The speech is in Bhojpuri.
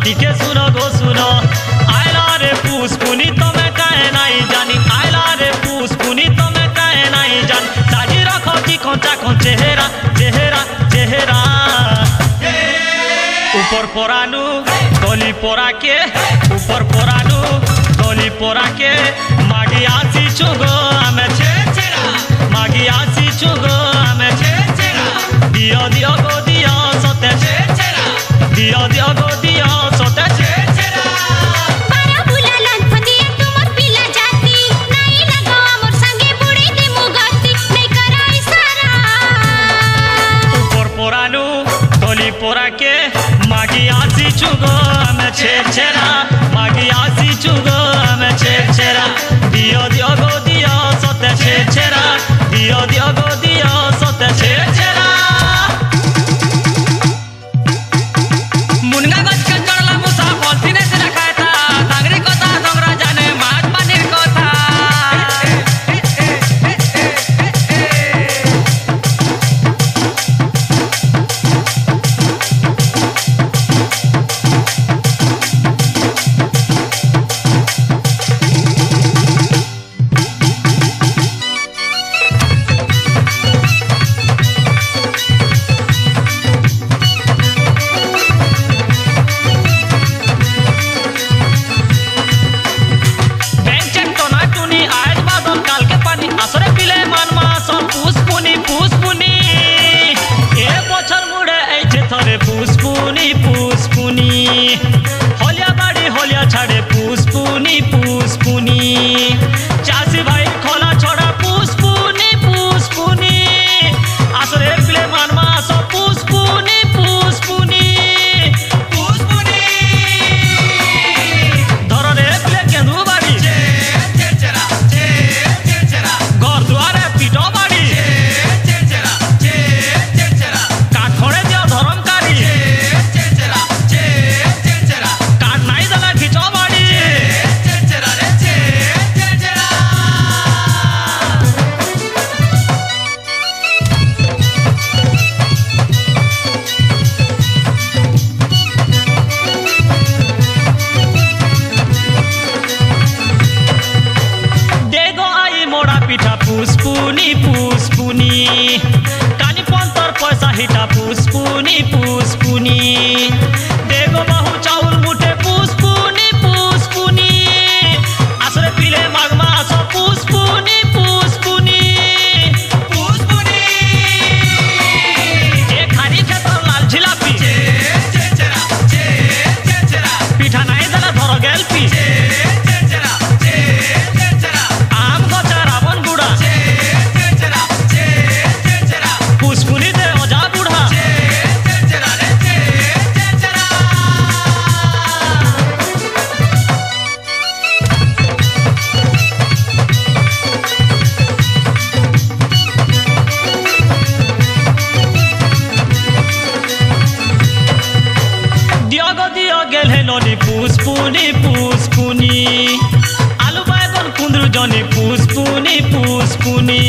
টিকে শুনো গো শুনো আইলা রে পুষ্পুনি তুমি কাহে নাই জানি আইলা রে পুষ্পুনি তুমি কাহে নাই জানি সাজি রাখো চিকন চাকন চেহারা চেহারা চেহারা ऊपर पोरानु तली पोरा के ऊपर पोरानु तली पोरा के मागी आसी चुगो हमें छेछेरा मागी आसी चुगो हमें छेछेरा दियो दियो गो दियो सोते छेछेरा दियो दियो गो दियो सोते छेछेरा पारा बुलालन फदिया तुमर पिला जाती नहीं लगो मोर संगे बुड़ी दे मुगती नहीं कराई सारा ऊपर पोरानु तली पोरा के मागी आसी चुगो हमें छेछेरा मागी आसी चुगो हमें छेछेरा दियो दियो गो दियो सोते छेछेरा दियो दियो गो दियो सोते छेछेरा मुनगा गज के चढ़ला मुसा पलथिने से रखाय था नागरी कोता डोंगरा जाने महात्मा नीर कोता पुष्पुनी पुष्पुनी हलिया बाड़ी हलिया छाड़े पुष्पुनी पुष्पुनी चाषी भाई खोला छोड़ा पुष्पुनी पुष्पुनी आसरे पिले मानमा सब पुष्पुनी पुष्पुनी पुष्पुनी धरने पिले केंदू बाड़ी घर दुआरे पीटो बाड़ी काठोड़े दियो धरम पिठा पुष्पुनी पुष्पुनी कानी पंतर पैसा हिटा पुष्पुनी पुष्पुनी देगो बहु चाउल मुठे पुष्पुनी पुष्पुनी आसरे पिले मागमा सो पुष्पुनी पुष्पुनी पुष्पुनी एक खारी खेतर लाल झिलापी पिठा नहीं दला धर गेल पी पुष्पुनी पुष्पुनी आलू बैगन कुंदरू जनी पुष्पुनी पुष्पुनी